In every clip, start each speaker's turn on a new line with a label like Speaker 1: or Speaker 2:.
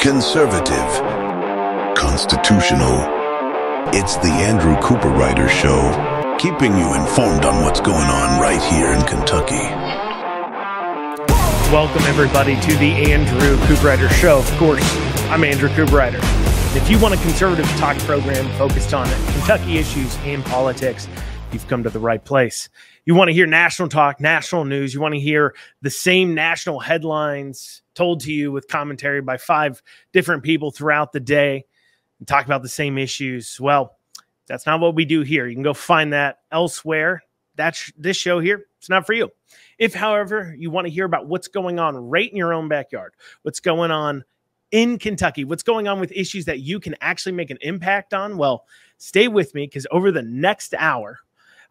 Speaker 1: conservative, constitutional. It's the Andrew Cooperrider Show, keeping you informed on what's going on right here in Kentucky.
Speaker 2: Welcome, everybody, to the Andrew Cooperrider Show. Of course, I'm Andrew Cooperrider. If you want a conservative talk program focused on Kentucky issues and politics, you've come to the right place. You want to hear national talk, national news. You want to hear the same national headlines told to you with commentary by 5 different people throughout the day and talk about the same issues. Well, that's not what we do here. You can go find that elsewhere. This show here, it's not for you. If, however, you want to hear about what's going on right in your own backyard, what's going on in Kentucky, what's going on with issues that you can actually make an impact on, well, stay with me, because over the next hour,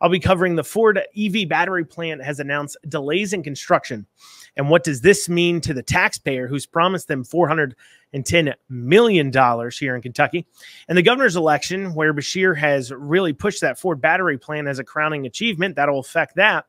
Speaker 2: I'll be covering the Ford EV battery plant has announced delays in construction. And what does this mean to the taxpayer who's promised them $410 million here in Kentucky? And the governor's election, where Beshear has really pushed that Ford battery plant as a crowning achievement, that'll affect that.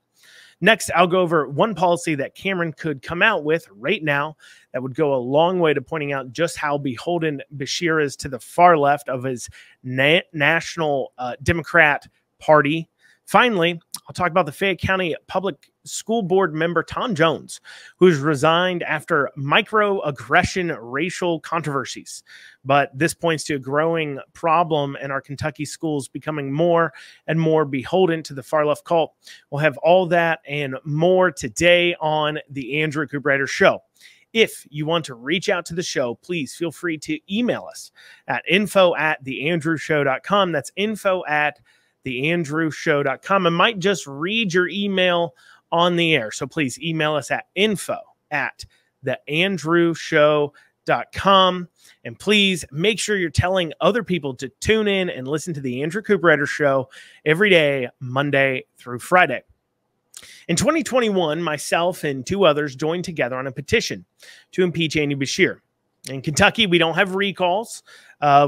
Speaker 2: Next, I'll go over one policy that Cameron could come out with right now that would go a long way to pointing out just how beholden Beshear is to the far left of his national Democrat Party. Finally, I'll talk about the Fayette County Public School Board member Tom Jones, who's resigned after micro-aggression racial controversies. But this points to a growing problem in our Kentucky schools becoming more and more beholden to the far-left cult. We'll have all that and more today on the Andrew Cooperrider Show. If you want to reach out to the show, please feel free to email us at info@theandrewshow.com. That's info@theandrewshow.com. I might just read your email on the air. So please email us at info@theandrewshow.com. And please make sure you're telling other people to tune in and listen to the Andrew Cooperrider Show every day, Monday through Friday. In 2021, myself and 2 others joined together on a petition to impeach Andy Beshear. In Kentucky, we don't have recalls.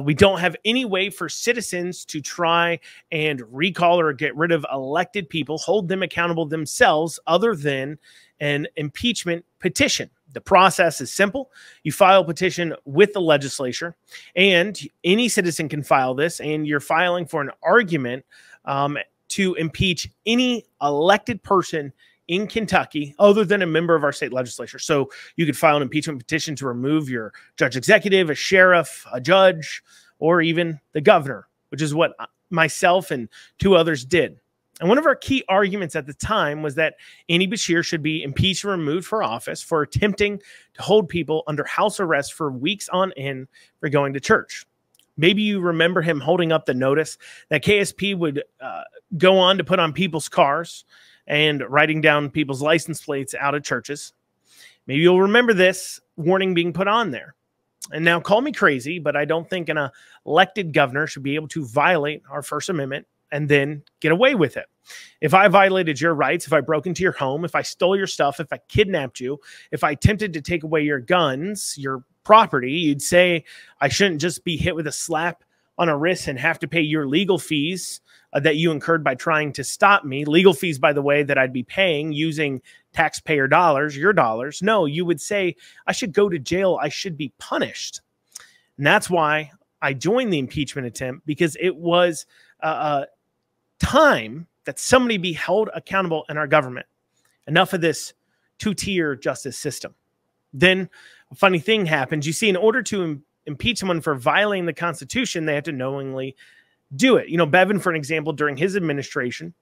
Speaker 2: We don't have any way for citizens to try and recall or get rid of elected people, hold them accountable themselves, other than an impeachment petition. The process is simple. You file a petition with the legislature, and any citizen can file this, and you're filing for an argument to impeach any elected person in Kentucky other than a member of our state legislature. So you could file an impeachment petition to remove your judge executive, a sheriff, a judge, or even the governor, which is what myself and 2 others did. And one of our key arguments at the time was that Andy Beshear should be impeached and removed for office for attempting to hold people under house arrest for weeks on end for going to church. Maybe you remember him holding up the notice that KSP would go on to put on people's cars and writing down people's license plates out of churches. Maybe you'll remember this warning being put on there. And now call me crazy, but I don't think an elected governor should be able to violate our First Amendment and then get away with it. If I violated your rights, if I broke into your home, if I stole your stuff, if I kidnapped you, if I attempted to take away your guns, your property, you'd say I shouldn't just be hit with a slap on a wrist and have to pay your legal fees that you incurred by trying to stop me. Legal fees, by the way, that I'd be paying using taxpayer dollars, your dollars. No, you would say I should go to jail. I should be punished. And that's why I joined the impeachment attempt, because it was time that somebody be held accountable in our government. Enough of this 2-tier justice system. Then a funny thing happens. You see, in order to impeach someone for violating the Constitution, they have to knowingly do it. You know, Bevin, for an example, during his administration,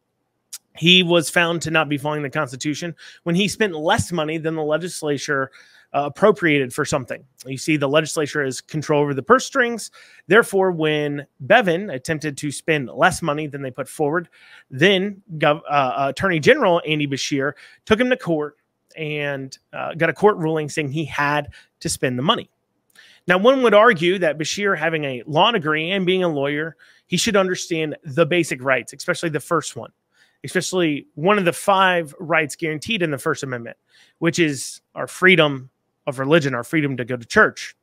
Speaker 2: he was found to not be following the Constitution when he spent less money than the legislature appropriated for something. You see, the legislature has control over the purse strings. Therefore, when Bevin attempted to spend less money than they put forward, then Attorney General Andy Beshear took him to court and got a court ruling saying he had to spend the money. Now, one would argue that Beshear, having a law degree and being a lawyer, he should understand the basic rights, especially the first one, especially one of the 5 rights guaranteed in the First Amendment, which is our freedom of religion, our freedom to go to church.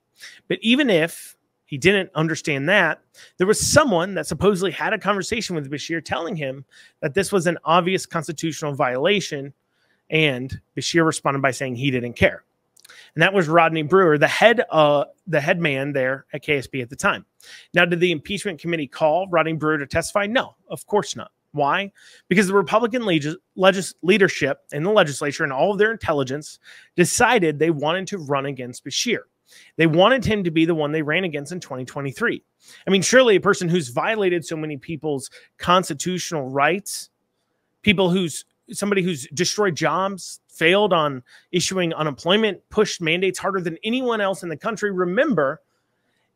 Speaker 2: But even if he didn't understand that, there was someone that supposedly had a conversation with Beshear telling him that this was an obvious constitutional violation, and Beshear responded by saying he didn't care. And that was Rodney Brewer, the head man there at KSB at the time. Now, did the impeachment committee call Rodney Brewer to testify? No, of course not. Why? Because the Republican leadership in the legislature and all of their intelligence decided they wanted to run against Beshear. They wanted him to be the one they ran against in 2023. I mean, surely a person who's violated so many people's constitutional rights, somebody who's destroyed jobs, failed on issuing unemployment, pushed mandates harder than anyone else in the country. Remember,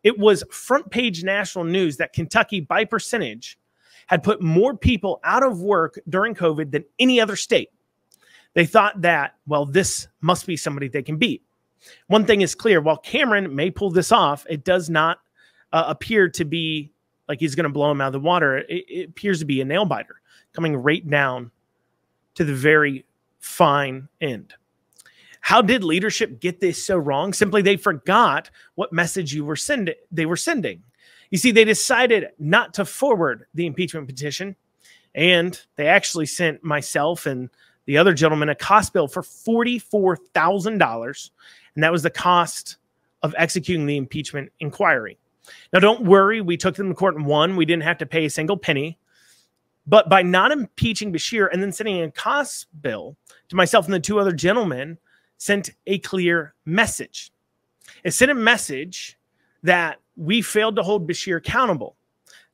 Speaker 2: it was front page national news that Kentucky, by percentage, had put more people out of work during COVID than any other state. They thought that, well, this must be somebody they can beat. One thing is clear. While Cameron may pull this off, it does not appear to be like he's going to blow him out of the water. It appears to be a nail biter coming right down to the very fine end. How did leadership get this so wrong? Simply, they forgot what message they were sending. You see, they decided not to forward the impeachment petition, and they actually sent myself and the other gentleman a cost bill for $44,000, and that was the cost of executing the impeachment inquiry. Now, don't worry, we took them to court and won. We didn't have to pay a single penny. But by not impeaching Beshear and then sending a cost bill to myself and the two other gentlemen, sent a clear message. It sent a message that we failed to hold Beshear accountable,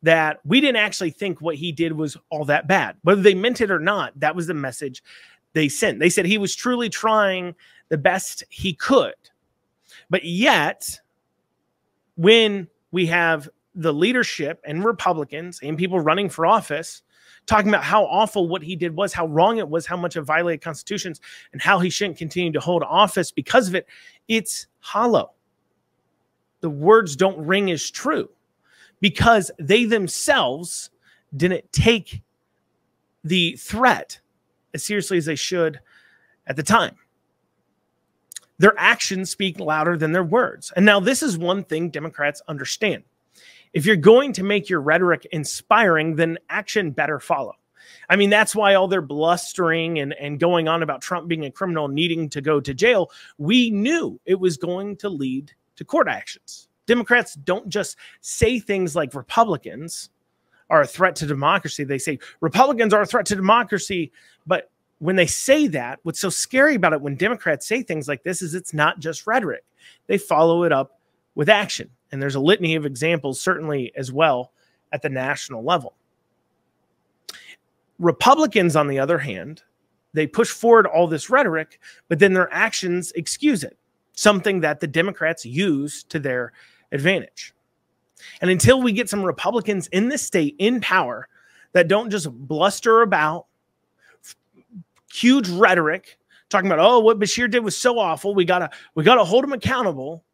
Speaker 2: that we didn't actually think what he did was all that bad. Whether they meant it or not, that was the message they sent. They said he was truly trying the best he could. But yet, when we have the leadership and Republicans and people running for office talking about how awful what he did was, how wrong it was, how much it violated constitutions, and how he shouldn't continue to hold office because of it, it's hollow. The words don't ring as true because they themselves didn't take the threat as seriously as they should at the time. Their actions speak louder than their words. And now this is one thing Democrats understand. If you're going to make your rhetoric inspiring, then action better follow. I mean, that's why all their blustering and going on about Trump being a criminal, needing to go to jail, we knew it was going to lead to court actions. Democrats don't just say things like Republicans are a threat to democracy. They say Republicans are a threat to democracy. But when they say that, what's so scary about it when Democrats say things like this is it's not just rhetoric. They follow it up with action. And there's a litany of examples, certainly as well, at the national level. Republicans, on the other hand, they push forward all this rhetoric, but then their actions excuse it, something that the Democrats use to their advantage. And until we get some Republicans in this state in power that don't just bluster about huge rhetoric, talking about, oh, what Beshear did was so awful, we gotta hold him accountable,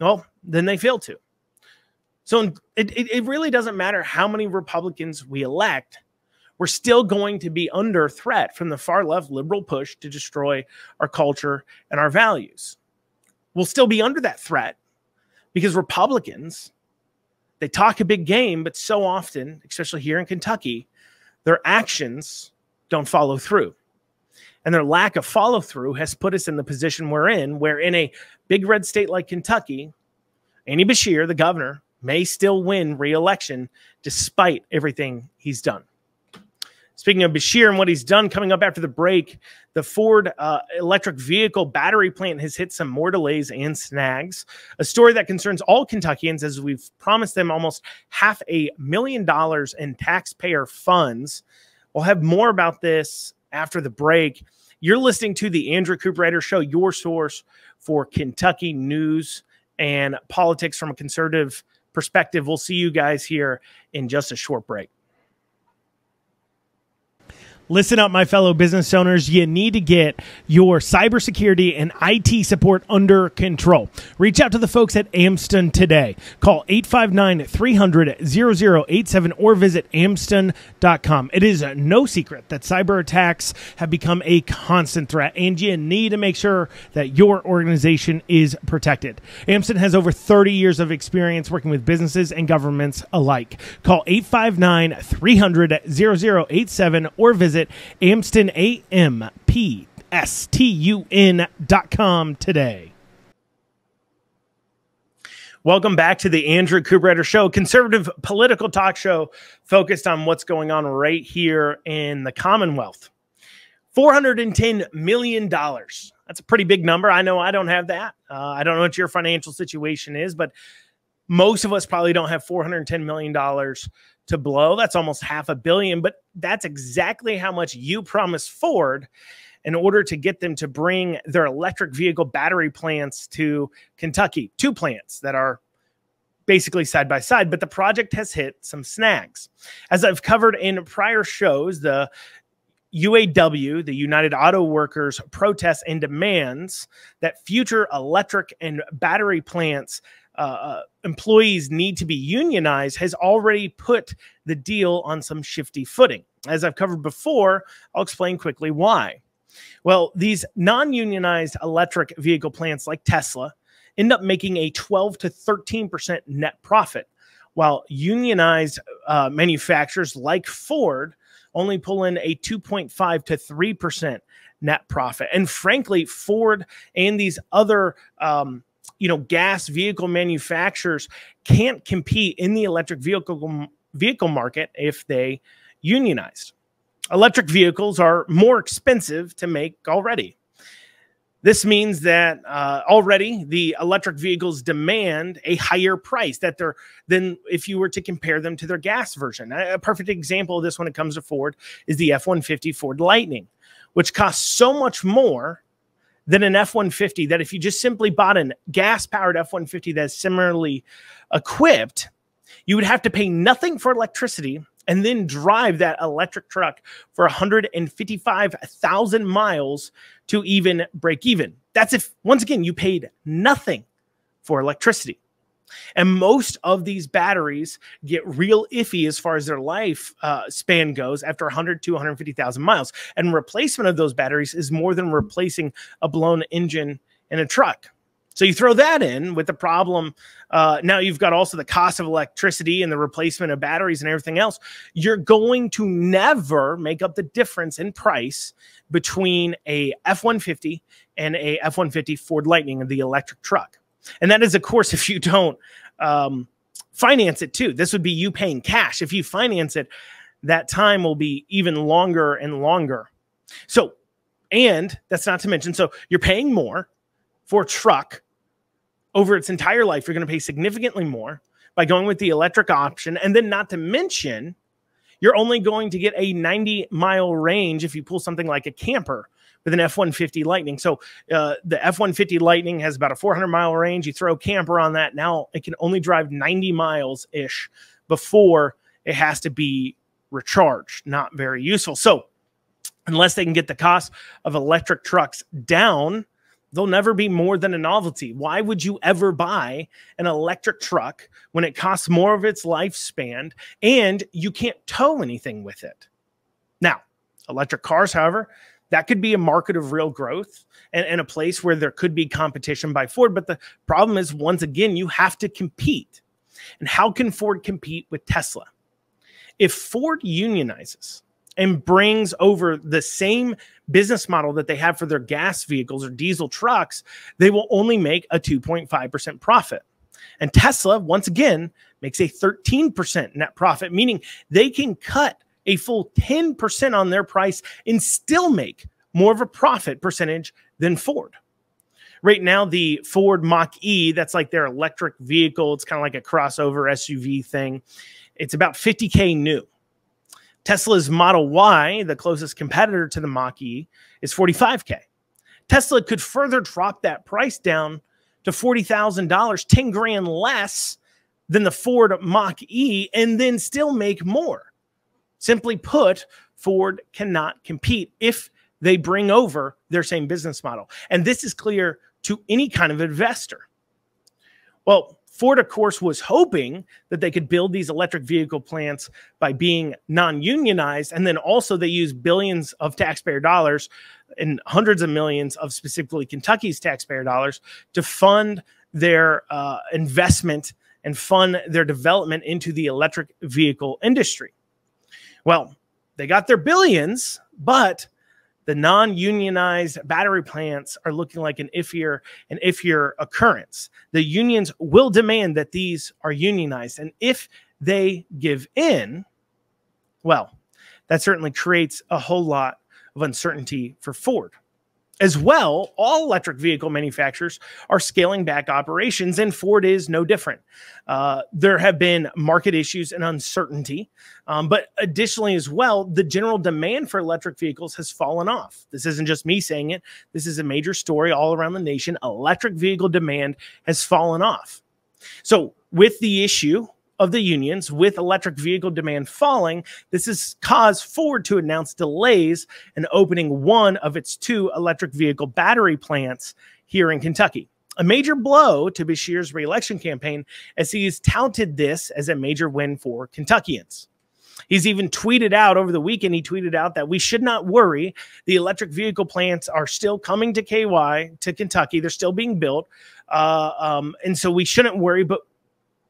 Speaker 2: well, then they fail to. So it really doesn't matter how many Republicans we elect. We're still going to be under threat from the far left liberal push to destroy our culture and our values. We'll still be under that threat because Republicans, they talk a big game, but so often, especially here in Kentucky, their actions don't follow through. And their lack of follow through has put us in the position we're in, where in a big red state like Kentucky, Andy Beshear, the governor, may still win re-election despite everything he's done. Speaking of Beshear and what he's done, coming up after the break, the Ford electric vehicle battery plant has hit some more delays and snags. A story that concerns all Kentuckians as we've promised them almost $500,000 in taxpayer funds. We'll have more about this after the break. You're listening to the Andrew Cooperrider Show, your source for Kentucky news and politics from a conservative perspective. We'll see you guys here in just a short break. Listen up, my fellow business owners. You need to get your cybersecurity and IT support under control. Reach out to the folks at Amston today. Call 859-300-0087 or visit amston.com. It is no secret that cyber attacks have become a constant threat, and you need to make sure that your organization is protected. Amston has over 30 years of experience working with businesses and governments alike. Call 859-300-0087 or visit amstonamp.com. STUN.com today. Welcome back to the Andrew Cooperrider Show, conservative political talk show focused on what's going on right here in the Commonwealth. $410 million. That's a pretty big number. I know I don't have that. I don't know what your financial situation is, but most of us probably don't have $410 million to blow. That's almost $500 million, but that's exactly how much you promised Ford in order to get them to bring their electric vehicle battery plants to Kentucky. 2 plants that are basically side by side, but the project has hit some snags. As I've covered in prior shows, the UAW, the United Auto Workers, protests and demands that future electric and battery plants employees need to be unionized has already put the deal on some shifty footing. As I've covered before, I'll explain quickly why. Well, these non-unionized electric vehicle plants like Tesla end up making a 12 to 13% net profit, while unionized manufacturers like Ford only pull in a 2.5 to 3% net profit. And frankly, Ford and these other gas vehicle manufacturers can't compete in the electric vehicle market if they unionized. Electric vehicles are more expensive to make already. This means that already the electric vehicles demand a higher price than if you were to compare them to their gas version. A perfect example of this when it comes to Ford is the F-150 Ford Lightning, which costs so much more than an F-150 that if you just simply bought a gas-powered F-150 that's similarly equipped, you would have to pay nothing for electricity and then drive that electric truck for 155,000 miles to even break even. That's if, once again, you paid nothing for electricity. And most of these batteries get real iffy as far as their life span goes after 100 to 150,000 miles. And replacement of those batteries is more than replacing a blown engine in a truck. So you throw that in with the problem. Now you've got also the cost of electricity and the replacement of batteries and everything else. You're going to never make up the difference in price between a F-150 and a F-150 Ford Lightning, the electric truck. And that is, of course, if you don't finance it too. This would be you paying cash. If you finance it, that time will be even longer and longer. So, and that's not to mention, so you're paying more for a truck over its entire life. You're going to pay significantly more by going with the electric option. And then not to mention, you're only going to get a 90-mile range if you pull something like a camper with an F-150 Lightning. So the F-150 Lightning has about a 400-mile range. You throw a camper on that, now it can only drive 90 miles-ish before it has to be recharged. Not very useful. So unless they can get the cost of electric trucks down, they'll never be more than a novelty. Why would you ever buy an electric truck when it costs more of its lifespan and you can't tow anything with it? Now, electric cars, however, that could be a market of real growth and a place where there could be competition by Ford. But the problem is, once again, you have to compete. And how can Ford compete with Tesla? If Ford unionizes and brings over the same business model that they have for their gas vehicles or diesel trucks, they will only make a 2.5% profit. And Tesla, once again, makes a 13% net profit, meaning they can cut a full 10% on their price and still make more of a profit percentage than Ford. Right now, the Ford Mach-E, that's like their electric vehicle. It's kind of like a crossover SUV thing. It's about $50K new. Tesla's Model Y, the closest competitor to the Mach-E, is $45K. Tesla could further drop that price down to $40,000, 10 grand less than the Ford Mach-E, and then still make more. Simply put, Ford cannot compete if they bring over their same business model. And this is clear to any kind of investor. Well, Ford, of course, was hoping that they could build these electric vehicle plants by being non-unionized. And then also they use billions of taxpayer dollars and hundreds of millions of specifically Kentucky's taxpayer dollars to fund their investment and fund their development into the electric vehicle industry. Well, they got their billions, but The non-unionized battery plants are looking like an iffier occurrence. The unions will demand that these are unionized. And if they give in, well, that certainly creates a whole lot of uncertainty for Ford. As well, all electric vehicle manufacturers are scaling back operations, and Ford is no different. There have been market issues and uncertainty, but additionally as well, the general demand for electric vehicles has fallen off. This isn't just me saying it. This is a major story all around the nation. Electric vehicle demand has fallen off. So with the issue of the unions, with electric vehicle demand falling, this has caused Ford to announce delays in opening one of its 2 electric vehicle battery plants here in Kentucky. A major blow to Beshear's re-election campaign, as he has touted this as a major win for Kentuckians. He's even tweeted out over the weekend, he tweeted out that we should not worry. The electric vehicle plants are still coming to to Kentucky. They're still being built. And so we shouldn't worry, but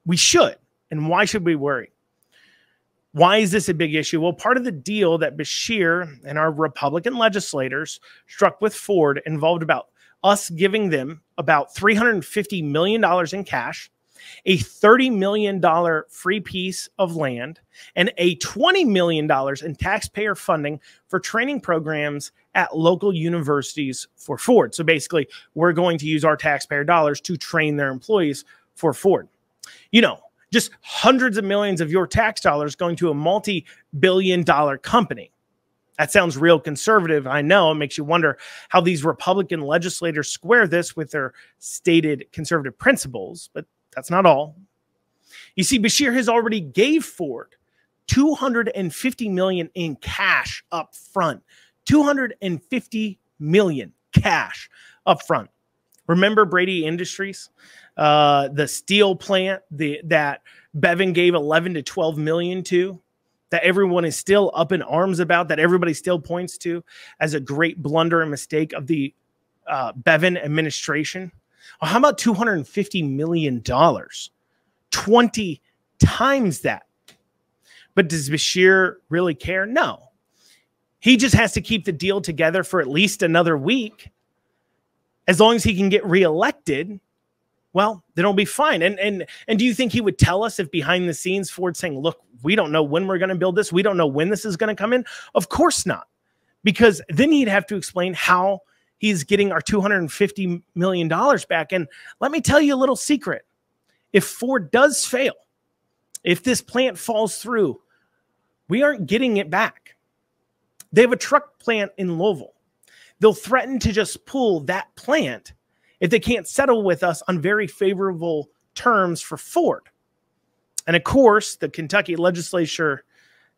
Speaker 2: we should. And why should we worry? Why is this a big issue? Well, part of the deal that Beshear and our Republican legislators struck with Ford involved about us giving them about $350 million in cash, a $30 million free piece of land, and a $20 million in taxpayer funding for training programs at local universities for Ford. So basically, we're going to use our taxpayer dollars to train their employees for Ford. You know, just hundreds of millions of your tax dollars going to a multi-billion-dollar company. That sounds real conservative. I know. It makes you wonder how these Republican legislators square this with their stated conservative principles, but that's not all. You see, Beshear has already gave Ford $250 million in cash up front. $250 million cash up front. Remember Brady Industries? The steel plant that Bevin gave 11 to 12 million to, that everyone is still up in arms about, that everybody still points to as a great blunder and mistake of the Bevin administration. Well, how about $250 million? 20 times that. But does Beshear really care? No. He just has to keep the deal together for at least another week. As long as he can get reelected, well, then it'll be fine. And do you think he would tell us if behind the scenes Ford's saying, look, we don't know when we're going to build this. We don't know when this is going to come in. Of course not. Because then he'd have to explain how he's getting our $250 million back. And let me tell you a little secret. If Ford does fail, if this plant falls through, we aren't getting it back. They have a truck plant in Louisville. They'll threaten to just pull that plant if they can't settle with us on very favorable terms for Ford. And of course, the Kentucky legislature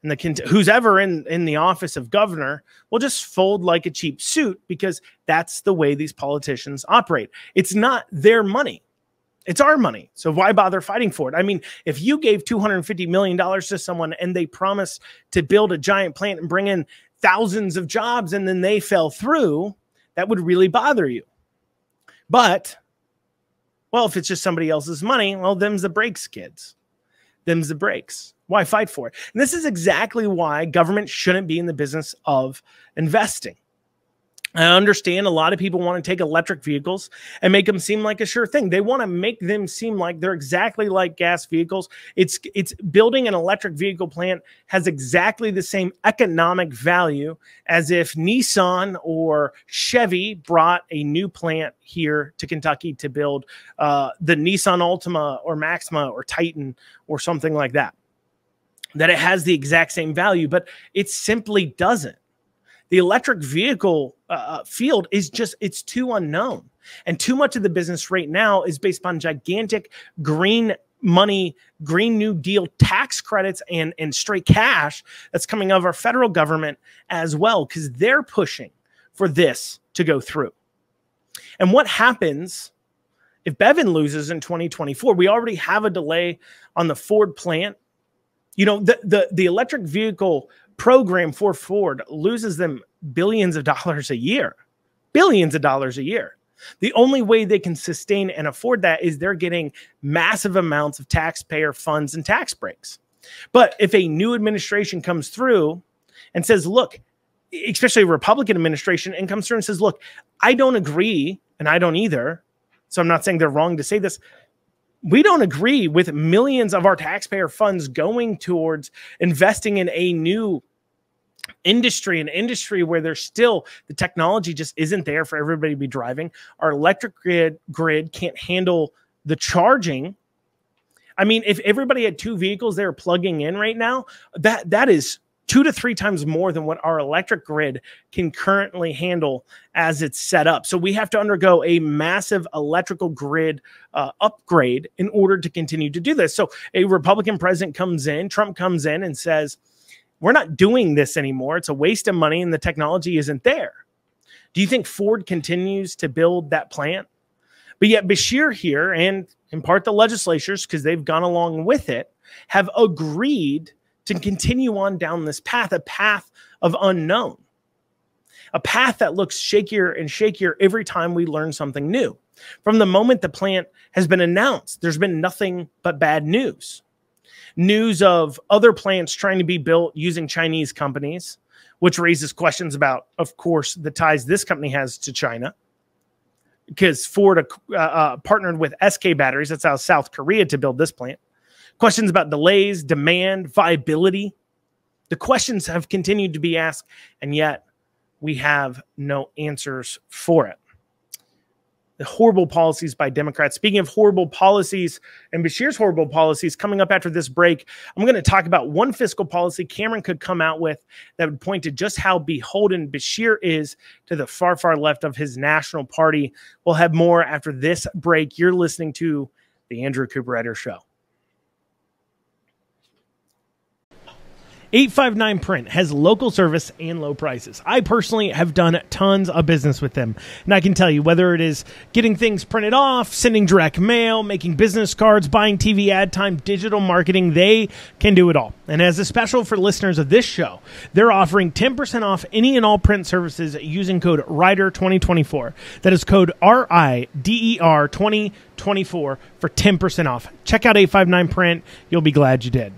Speaker 2: and who's ever in the office of governor will just fold like a cheap suit, because that's the way these politicians operate. It's not their money. It's our money. So why bother fighting for it? I mean, if you gave $250 million to someone and they promised to build a giant plant and bring in thousands of jobs and then they fell through, that would really bother you. But, well, if it's just somebody else's money, well, them's the breaks, kids. Them's the breaks. Why fight for it? And this is exactly why government shouldn't be in the business of investing. I understand a lot of people want to take electric vehicles and make them seem like a sure thing. They want to make them seem like they're exactly like gas vehicles. It's building an electric vehicle plant has exactly the same economic value as if Nissan or Chevy brought a new plant here to Kentucky to build the Nissan Altima or Maxima or Titan or something like that. That it has the exact same value, but it simply doesn't. The electric vehicle field is just, it's too unknown. And too much of the business right now is based on gigantic green money, Green New Deal tax credits and straight cash that's coming out of our federal government as well, because they're pushing for this to go through. And what happens if Bevin loses in 2024? We already have a delay on the Ford plant. You know, the electric vehicle program for Ford loses them billions of dollars a year. Billions of dollars a year. The only way they can sustain and afford that is they're getting massive amounts of taxpayer funds and tax breaks. But if a new administration comes through and says, look, especially a Republican administration, and comes through and says, look, I don't agree, and I don't either. So I'm not saying they're wrong to say this. We don't agree with millions of our taxpayer funds going towards investing in a new industry, an industry where there's still the technology just isn't there for everybody to be driving. Our electric grid can't handle the charging. I mean, if everybody had 2 vehicles they were plugging in right now, that is 2 to 3 times more than what our electric grid can currently handle as it's set up. So we have to undergo a massive electrical grid upgrade in order to continue to do this. So a Republican president comes in, Trump comes in and says, we're not doing this anymore. It's a waste of money and the technology isn't there. Do you think Ford continues to build that plant? But yet Beshear here, and in part the legislatures, because they've gone along with it, have agreed to continue on down this path, a path of unknown, a path that looks shakier and shakier every time we learn something new. From the moment the plant has been announced, there's been nothing but bad news. News of other plants trying to be built using Chinese companies, which raises questions about, of course, the ties this company has to China, because Ford partnered with SK Batteries, that's out of South Korea, to build this plant. Questions about delays, demand, viability. The questions have continued to be asked, and yet we have no answers for it. The horrible policies by Democrats. Speaking of horrible policies and Beshear's horrible policies, coming up after this break, I'm going to talk about one fiscal policy Cameron could come out with that would point to just how beholden Beshear is to the far, far left of his national party. We'll have more after this break. You're listening to The Andrew Cooperrider Show. 859 Print has local service and low prices. I personally have done tons of business with them, and I can tell you, whether it is getting things printed off, sending direct mail, making business cards, buying TV ad time, digital marketing, they can do it all. And as a special for listeners of this show, they're offering 10% off any and all print services using code RIDER2024. That is code RIDER 2024 for 10% off. Check out 859 Print. You'll be glad you did.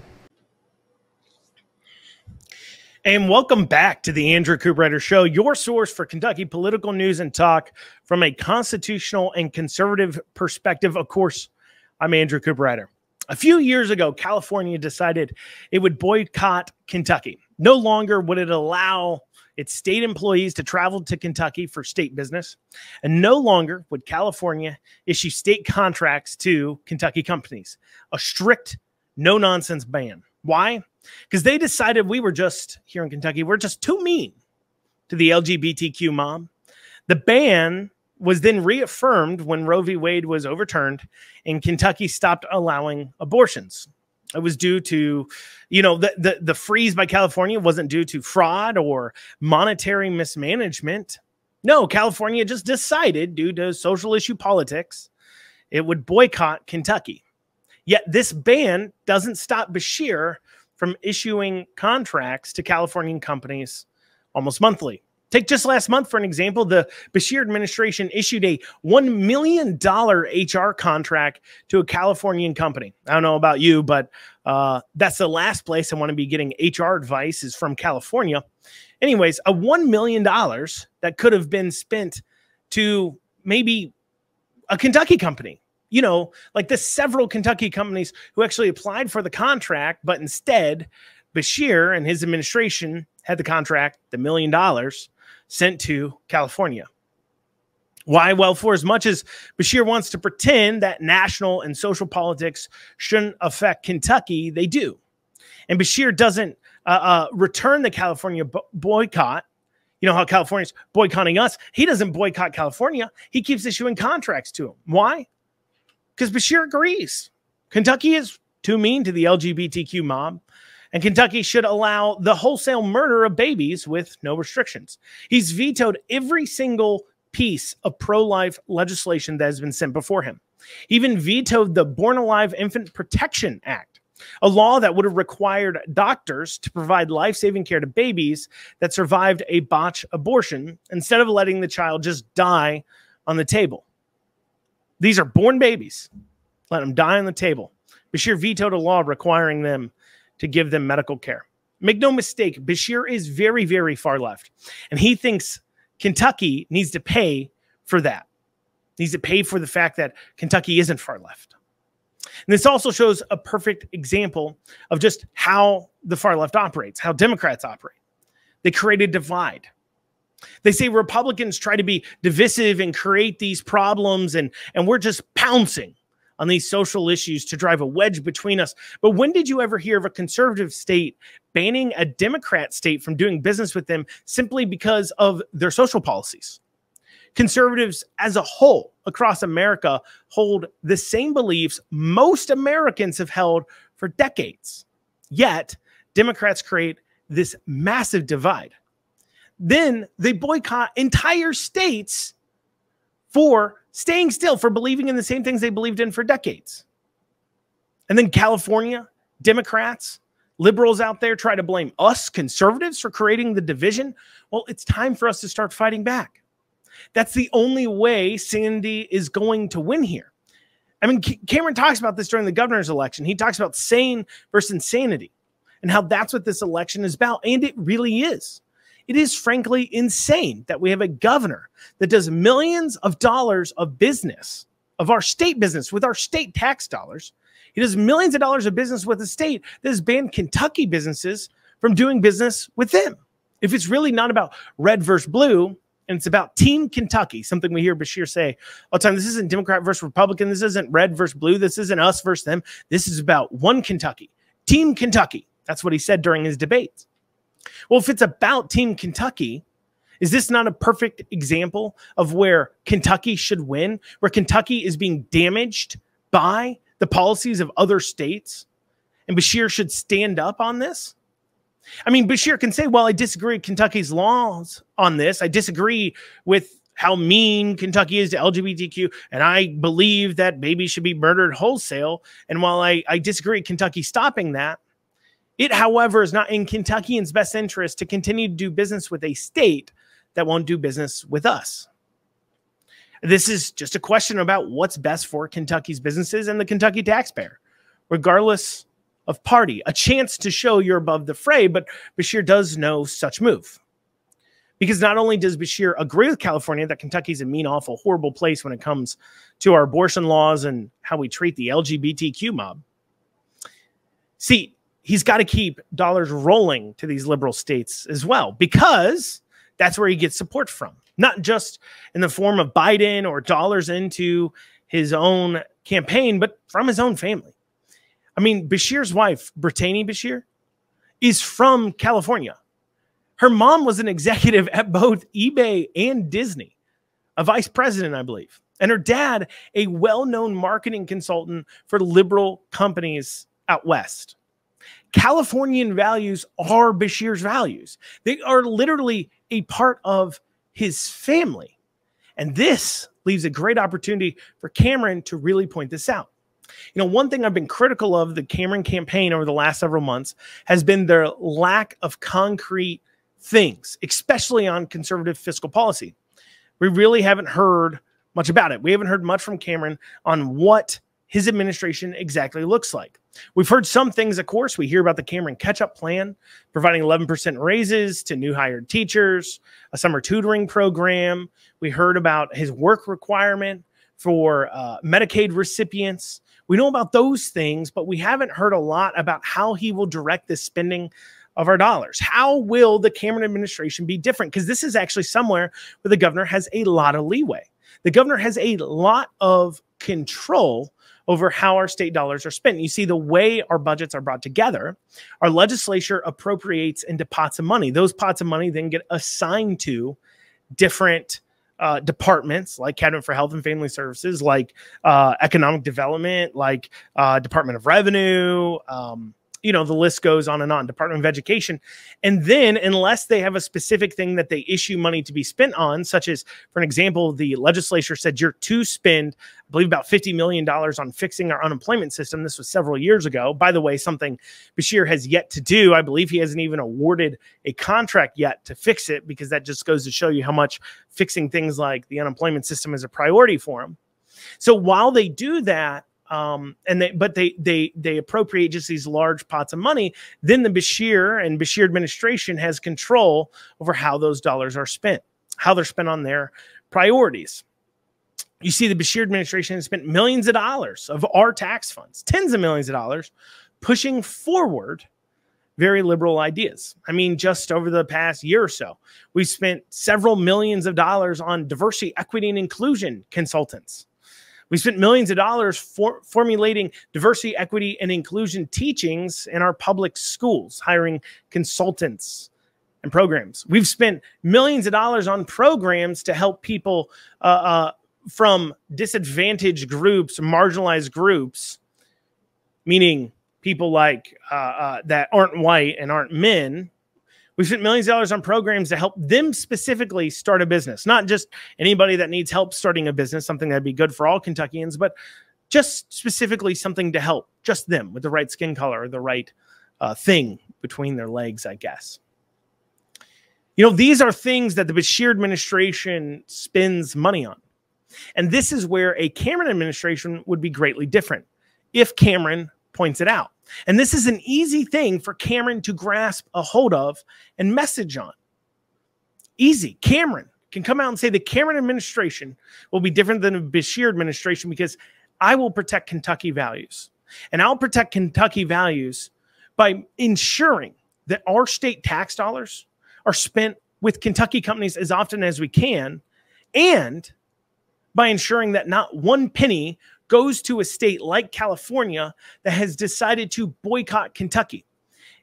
Speaker 2: And welcome back to the Andrew Cooperrider Show, your source for Kentucky political news and talk from a constitutional and conservative perspective. Of course, I'm Andrew Cooperrider. A few years ago, California decided it would boycott Kentucky. No longer would it allow its state employees to travel to Kentucky for state business, and no longer would California issue state contracts to Kentucky companies. A strict, no-nonsense ban. Why? Because they decided we were just, here in Kentucky, we're just too mean to the LGBTQ mob. The ban was then reaffirmed when Roe v. Wade was overturned and Kentucky stopped allowing abortions. It was due to, the freeze by California wasn't due to fraud or monetary mismanagement. No, California just decided, due to social issue politics, it would boycott Kentucky. Yet this ban doesn't stop Beshear from issuing contracts to Californian companies almost monthly. Take just last month, for an example, the Beshear administration issued a $1 million HR contract to a Californian company. I don't know about you, but that's the last place I want to be getting HR advice is from California. Anyways, a $1 million that could have been spent to maybe a Kentucky company. Like the several Kentucky companies who actually applied for the contract, but instead Beshear and his administration had the contract, the $1 million, sent to California. Why? Well, for as much as Beshear wants to pretend that national and social politics shouldn't affect Kentucky, they do. And Beshear doesn't return the California boycott. You know how California's boycotting us? He doesn't boycott California. He keeps issuing contracts to them. Why? Because Beshear agrees. Kentucky is too mean to the LGBTQ mob, and Kentucky should allow the wholesale murder of babies with no restrictions. He's vetoed every single piece of pro-life legislation that has been sent before him. He even vetoed the Born Alive Infant Protection Act, a law that would have required doctors to provide life-saving care to babies that survived a botched abortion instead of letting the child just die on the table. These are born babies. Let them die on the table. Beshear vetoed a law requiring them to give them medical care. Make no mistake, Beshear is very, very far left. And he thinks Kentucky needs to pay for that. Needs to pay for the fact that Kentucky isn't far left. And this also shows a perfect example of just how the far left operates, how Democrats operate. They create a divide. They say Republicans try to be divisive and create these problems, and we're just pouncing on these social issues to drive a wedge between us. But when did you ever hear of a conservative state banning a Democrat state from doing business with them simply because of their social policies? Conservatives as a whole across America hold the same beliefs most Americans have held for decades. Yet, Democrats create this massive divide. Then they boycott entire states for staying still, for believing in the same things they believed in for decades. And then California, Democrats, liberals out there try to blame us, conservatives, for creating the division. Well, it's time for us to start fighting back. That's the only way sanity is going to win here. I mean, Cameron talks about this during the governor's election. He talks about sane versus insanity and how that's what this election is about. And it really is. It is frankly insane that we have a governor that does millions of dollars of business, of our state business, with our state tax dollars. He does millions of dollars of business with a state that has banned Kentucky businesses from doing business with them. If it's really not about red versus blue, and it's about Team Kentucky, something we hear Beshear say all the time. This isn't Democrat versus Republican. This isn't red versus blue. This isn't us versus them. This is about one Kentucky, Team Kentucky. That's what he said during his debates. Well, if it's about Team Kentucky, is this not a perfect example of where Kentucky should win, where Kentucky is being damaged by the policies of other states, and Beshear should stand up on this? I mean, Beshear can say, well, I disagree with Kentucky's laws on this. I disagree with how mean Kentucky is to LGBTQ, and I believe that babies should be murdered wholesale. And while I disagree with Kentucky stopping that, it, however, is not in Kentuckians' best interest to continue to do business with a state that won't do business with us. This is just a question about what's best for Kentucky's businesses and the Kentucky taxpayer, regardless of party. A chance to show you're above the fray, but Beshear does no such move. Because not only does Beshear agree with California that Kentucky's a mean, awful, horrible place when it comes to our abortion laws and how we treat the LGBTQ mob. See, he's got to keep dollars rolling to these liberal states as well, because that's where he gets support from. Not just in the form of Biden or dollars into his own campaign, but from his own family. I mean, Beshear's wife, Brittany Beshear, is from California. Her mom was an executive at both eBay and Disney, a vice president, I believe. And her dad, a well-known marketing consultant for liberal companies out west. Californian values are Beshear's values. They are literally a part of his family. And this leaves a great opportunity for Cameron to really point this out. You know, one thing I've been critical of the Cameron campaign over the last several months has been their lack of concrete things, especially on conservative fiscal policy. We really haven't heard much about it. We haven't heard much from Cameron on what his administration exactly looks like. We've heard some things, of course. We hear about the Cameron catch-up plan, providing 11% raises to new hired teachers, a summer tutoring program. We heard about his work requirement for Medicaid recipients. We know about those things, but we haven't heard a lot about how he will direct the spending of our dollars. How will the Cameron administration be different? Because this is actually somewhere where the governor has a lot of leeway. The governor has a lot of control over how our state dollars are spent. You see, the way our budgets are brought together, our legislature appropriates into pots of money. Those pots of money then get assigned to different departments, like Cabinet for Health and Family Services, like Economic Development, like Department of Revenue, you know, the list goes on and on, Department of Education. And then unless they have a specific thing that they issue money to be spent on, such as, for an example, the legislature said you're to spend, I believe, about $50 million on fixing our unemployment system. This was several years ago. By the way, something Beshear has yet to do. I believe he hasn't even awarded a contract yet to fix it, because that just goes to show you how much fixing things like the unemployment system is a priority for him. So while they do that, but they appropriate just these large pots of money. Then the Beshear and Beshear administration has control over how those dollars are spent, how they're spent on their priorities. You see, the Beshear administration has spent millions of dollars of our tax funds, tens of millions of dollars, pushing forward very liberal ideas. I mean, just over the past year or so, we've spent several millions of dollars on diversity, equity, and inclusion consultants. We spent millions of dollars formulating diversity, equity, and inclusion teachings in our public schools, hiring consultants and programs. We've spent millions of dollars on programs to help people from disadvantaged groups, marginalized groups, meaning people like that aren't white and aren't men. We've spent millions of dollars on programs to help them specifically start a business, not just anybody that needs help starting a business, something that'd be good for all Kentuckians, but just specifically something to help just them with the right skin color or the right thing between their legs, I guess. You know, these are things that the Beshear administration spends money on. And this is where a Cameron administration would be greatly different if Cameron points it out. And this is an easy thing for Cameron to grasp a hold of and message on. Easy. Cameron can come out and say the Cameron administration will be different than the Beshear administration because I will protect Kentucky values. And I'll protect Kentucky values by ensuring that our state tax dollars are spent with Kentucky companies as often as we can, and by ensuring that not one penny goes to a state like California that has decided to boycott Kentucky.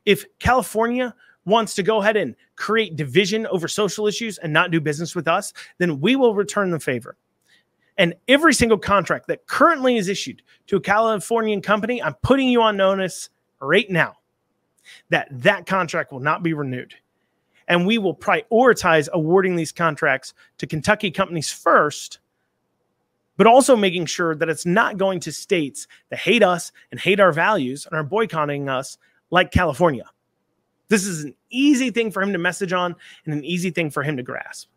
Speaker 2: If California wants to go ahead and create division over social issues and not do business with us, then we will return the favor. And every single contract that currently is issued to a Californian company, I'm putting you on notice right now that that contract will not be renewed. And we will prioritize awarding these contracts to Kentucky companies first, but also making sure that it's not going to states that hate us and hate our values and are boycotting us like California. This is an easy thing for him to message on and an easy thing for him to grasp.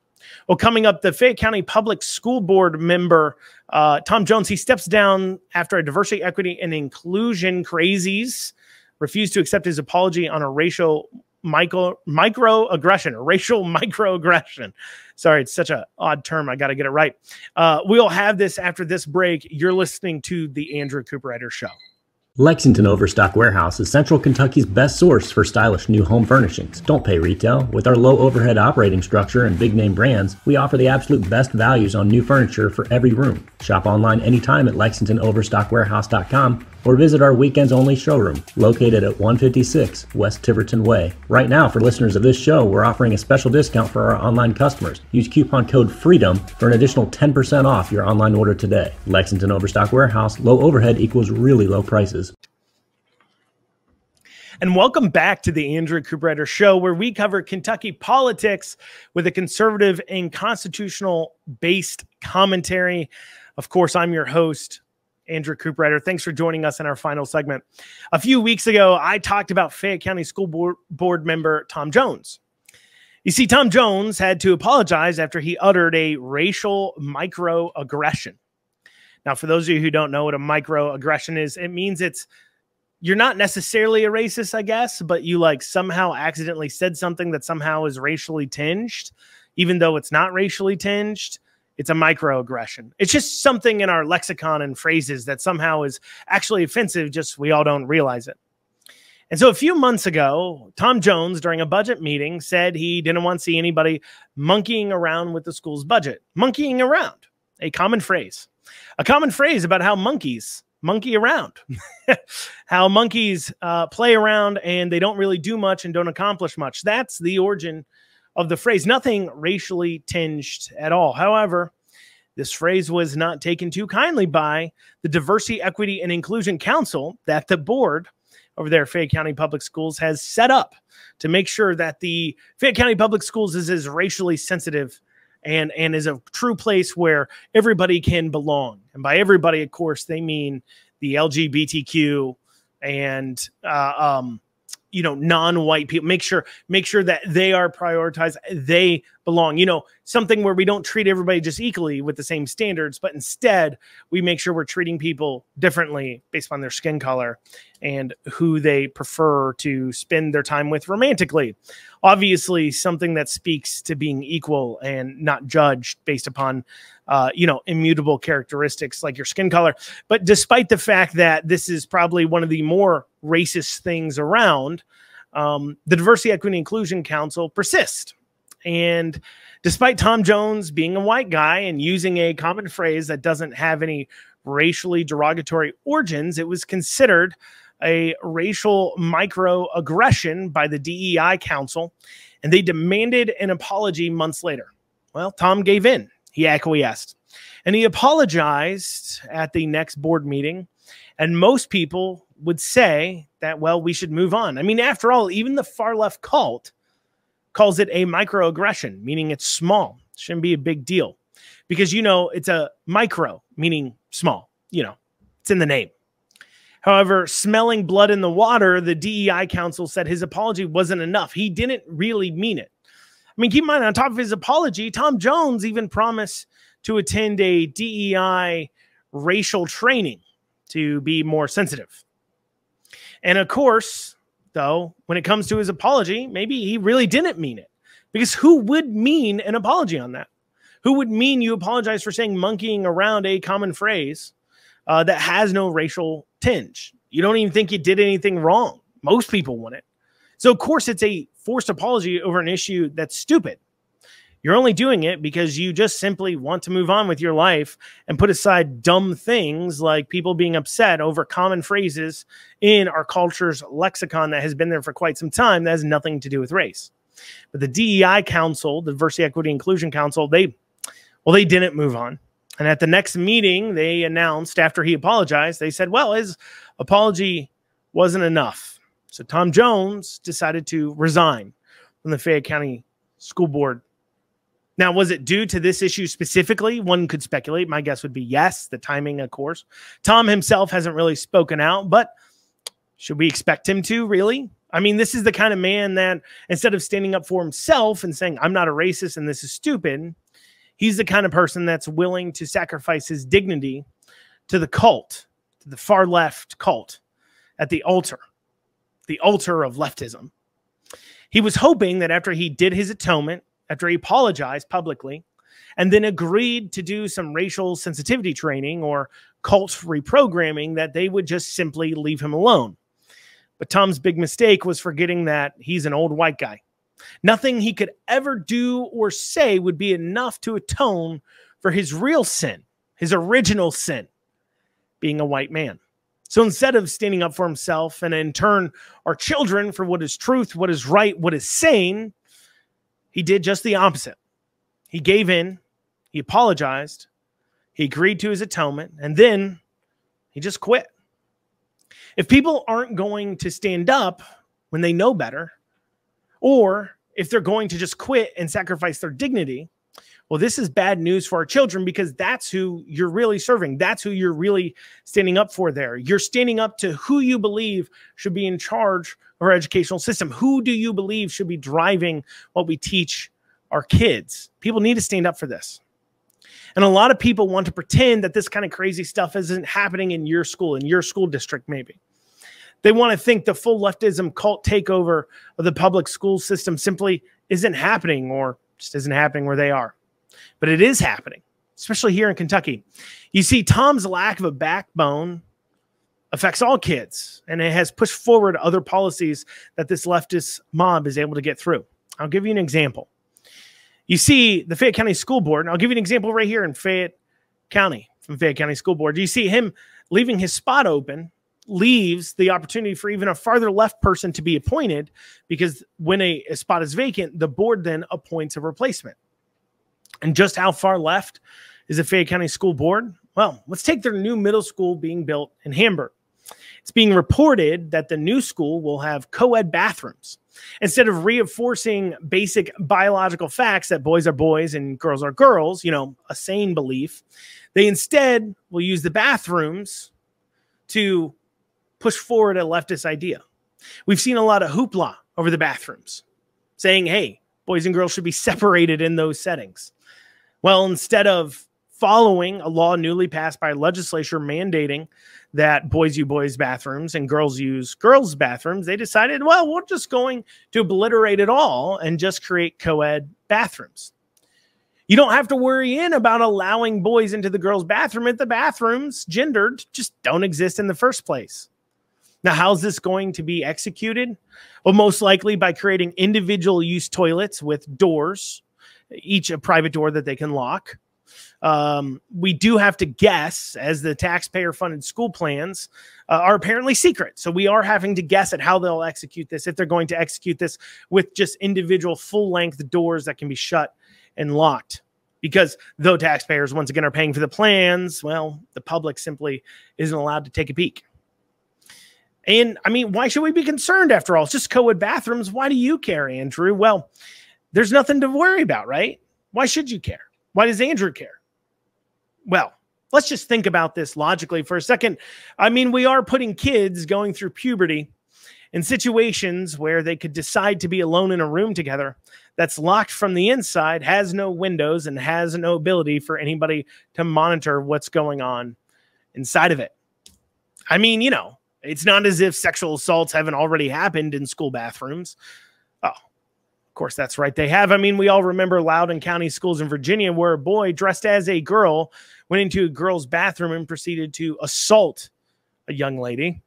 Speaker 2: Well, coming up, the Fayette County Public School Board member, Tom Jones, he steps down after a diversity, equity, and inclusion crazies refused to accept his apology on a racial micro-aggression or racial micro-aggression. Sorry, it's such an odd term. I got to get it right. We'll have this after this break. You're listening to the Andrew Cooperrider Show.
Speaker 3: Lexington Overstock Warehouse is Central Kentucky's best source for stylish new home furnishings. Don't pay retail. With our low overhead operating structure and big name brands, we offer the absolute best values on new furniture for every room. Shop online anytime at LexingtonOverstockWarehouse.com or visit our weekends only showroom located at 156 West Tiverton Way. Right now, for listeners of this show, we're offering a special discount for our online customers. Use coupon code FREEDOM for an additional 10% off your online order today. Lexington Overstock Warehouse, low overhead equals really low prices.
Speaker 2: And welcome back to the Andrew Cooperrider Show, where we cover Kentucky politics with a conservative and constitutional-based commentary. Of course, I'm your host, Andrew Cooperrider. Thanks for joining us in our final segment. A few weeks ago, I talked about Fayette County School Board member Tom Jones. You see, Tom Jones had to apologize after he uttered a racial microaggression. Now, for those of you who don't know what a microaggression is, it means you're not necessarily a racist, I guess, but you like somehow accidentally said something that somehow is racially tinged, even though it's not racially tinged. It's a microaggression. It's just something in our lexicon and phrases that somehow is actually offensive, just we all don't realize it. And so a few months ago, Tom Jones, during a budget meeting, said he didn't want to see anybody monkeying around with the school's budget. Monkeying around, a common phrase about how monkeys monkey around, how monkeys play around and they don't really do much and don't accomplish much. That's the origin of the phrase. Nothing racially tinged at all. However, this phrase was not taken too kindly by the Diversity, Equity, and Inclusion Council that the board over there at Fayette County Public Schools has set up to make sure that the Fayette County Public Schools is as racially sensitive and is a true place where everybody can belong. And by everybody, of course, they mean the LGBTQ and, non-white people, make sure that they are prioritized, they belong, something where we don't treat everybody just equally with the same standards, but instead we make sure we're treating people differently based on their skin color and who they prefer to spend their time with romantically. Obviously, something that speaks to being equal and not judged based upon immutable characteristics like your skin color. But despite the fact that this is probably one of the more racist things around, the Diversity, Equity, and Inclusion Council persists. And despite Tom Jones being a white guy and using a common phrase that doesn't have any racially derogatory origins, it was considered a racial microaggression by the DEI Council, and they demanded an apology months later. Well, Tom gave in. He acquiesced, and he apologized at the next board meeting. And most people would say that, well, we should move on. I mean, after all, even the far left cult calls it a microaggression, meaning it's small. It shouldn't be a big deal because, it's a micro, meaning small, it's in the name. However, smelling blood in the water, the DEI Council said his apology wasn't enough. He didn't really mean it. I mean, keep in mind, on top of his apology, Tom Jones even promised to attend a DEI racial training to be more sensitive. And of course, though, when it comes to his apology, maybe he really didn't mean it. Because who would mean an apology on that? Who would mean you apologize for saying monkeying around a common phrase that has no racial tinge? You don't even think you did anything wrong. Most people wouldn't. So, of course, it's a forced apology over an issue that's stupid. You're only doing it because you just simply want to move on with your life and put aside dumb things like people being upset over common phrases in our culture's lexicon that has been there for quite some time that has nothing to do with race. But the DEI Council, the Diversity, Equity, and Inclusion Council, they didn't move on. And at the next meeting, they announced after he apologized, they said, well, his apology wasn't enough. So Tom Jones decided to resign from the Fayette County School Board. Now, was it due to this issue specifically? One could speculate. My guess would be yes, the timing, of course. Tom himself hasn't really spoken out, but should we expect him to, really? I mean, this is the kind of man that instead of standing up for himself and saying, I'm not a racist and this is stupid, he's the kind of person that's willing to sacrifice his dignity to the cult, to the far left cult at the altar of leftism. He was hoping that after he did his atonement, after he apologized publicly, and then agreed to do some racial sensitivity training or cult reprogramming, that they would just simply leave him alone. But Tom's big mistake was forgetting that he's an old white guy. Nothing he could ever do or say would be enough to atone for his real sin, his original sin, being a white man. So instead of standing up for himself and in turn our children for what is truth, what is right, what is sane, he did just the opposite. He gave in, he apologized, he agreed to his atonement, and then he just quit. If people aren't going to stand up when they know better, or if they're going to just quit and sacrifice their dignity, well, this is bad news for our children because that's who you're really serving. That's who you're really standing up for there. You're standing up to who you believe should be in charge of our educational system. Who do you believe should be driving what we teach our kids? People need to stand up for this. And a lot of people want to pretend that this kind of crazy stuff isn't happening in your school district maybe. They want to think the full leftism cult takeover of the public school system simply isn't happening or just isn't happening where they are. But it is happening, especially here in Kentucky. You see, Tom's lack of a backbone affects all kids, and it has pushed forward other policies that this leftist mob is able to get through. I'll give you an example. You see, the Fayette County School Board, and I'll give you an example right here in Fayette County, from Fayette County School Board. You see him leaving his spot open leaves the opportunity for even a farther left person to be appointed, because when a spot is vacant, the board then appoints a replacement. And just how far left is the Fayette County School Board? Well, let's take their new middle school being built in Hamburg. It's being reported that the new school will have co-ed bathrooms. Instead of reinforcing basic biological facts that boys are boys and girls are girls, a sane belief, they instead will use the bathrooms to push forward a leftist idea. We've seen a lot of hoopla over the bathrooms, saying, hey, boys and girls should be separated in those settings. Well, instead of following a law newly passed by a legislature mandating that boys use boys' bathrooms and girls use girls' bathrooms, they decided, well, we're just going to obliterate it all and just create co-ed bathrooms. You don't have to worry about allowing boys into the girls' bathroom if the bathrooms, gendered, just don't exist in the first place. Now, how's this going to be executed? Well, most likely by creating individual use toilets with doors, each a private door that they can lock. We do have to guess, as the taxpayer-funded school plans are apparently secret. So we are having to guess at how they'll execute this, if they're going to execute this with just individual full-length doors that can be shut and locked. Because though taxpayers, once again, are paying for the plans, well, the public simply isn't allowed to take a peek. And, I mean, why should we be concerned, after all? It's just co-ed bathrooms. Why do you care, Andrew? Well, there's nothing to worry about, right? Why should you care? Why does Andrew care? Well, let's just think about this logically for a second. I mean, we are putting kids going through puberty in situations where they could decide to be alone in a room together that's locked from the inside, has no windows, and has no ability for anybody to monitor what's going on inside of it. I mean, you know, it's not as if sexual assaults haven't already happened in school bathrooms. Oh, of course, that's right. They have. I mean, we all remember Loudoun County schools in Virginia where a boy dressed as a girl went into a girl's bathroom and proceeded to assault a young lady.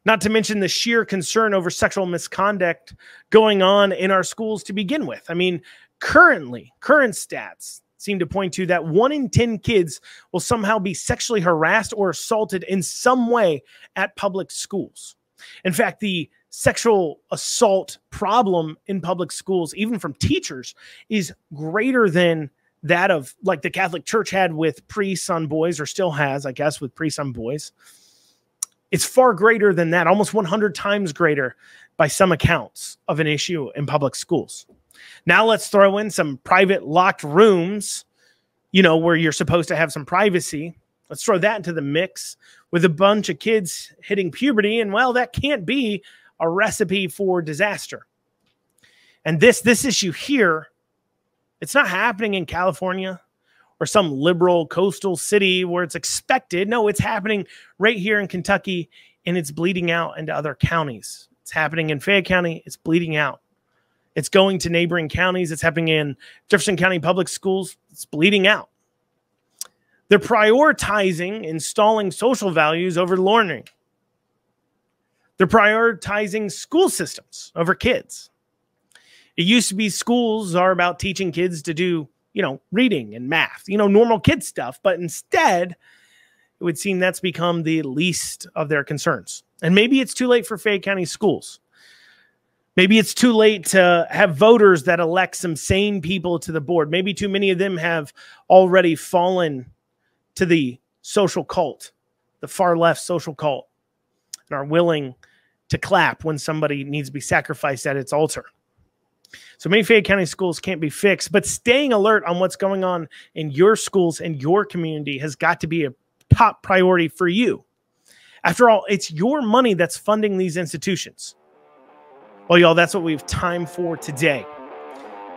Speaker 2: Not to mention the sheer concern over sexual misconduct going on in our schools to begin with. I mean, current stats seem to point to that 1 in 10 kids will somehow be sexually harassed or assaulted in some way at public schools. In fact, the sexual assault problem in public schools, even from teachers, is greater than that of like the Catholic Church had with priests on boys, or still has, I guess, with priests on boys. It's far greater than that, almost 100 times greater by some accounts of an issue in public schools. Now let's throw in some private locked rooms, you know, where you're supposed to have some privacy. Let's throw that into the mix with a bunch of kids hitting puberty. And well, that can't be a recipe for disaster. And this issue here, it's not happening in California or some liberal coastal city where it's expected. No, it's happening right here in Kentucky, and it's bleeding out into other counties. It's happening in Fayette County. It's bleeding out. It's going to neighboring counties. It's happening in Jefferson County Public Schools. It's bleeding out. They're prioritizing installing social values over learning. They're prioritizing school systems over kids. It used to be schools are about teaching kids to do, you know, reading and math, you know, normal kid stuff. But instead, it would seem that's become the least of their concerns. And maybe it's too late for Fayette County schools. Maybe it's too late to have voters that elect some sane people to the board. Maybe too many of them have already fallen to the social cult, the far left social cult, and are willing to clap when somebody needs to be sacrificed at its altar. So maybe Fayette County schools can't be fixed, but staying alert on what's going on in your schools and your community has got to be a top priority for you. After all, it's your money that's funding these institutions. Well, y'all, that's what we have time for today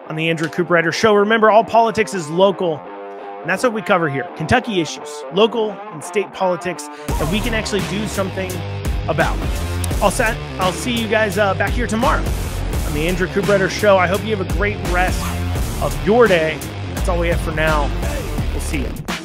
Speaker 2: on the Andrew Cooperrider Show. Remember, all politics is local, and that's what we cover here. Kentucky issues, local and state politics that we can actually do something about. I'll see you guys back here tomorrow on the Andrew Cooperrider Show. I hope you have a great rest of your day. That's all we have for now. We'll see you.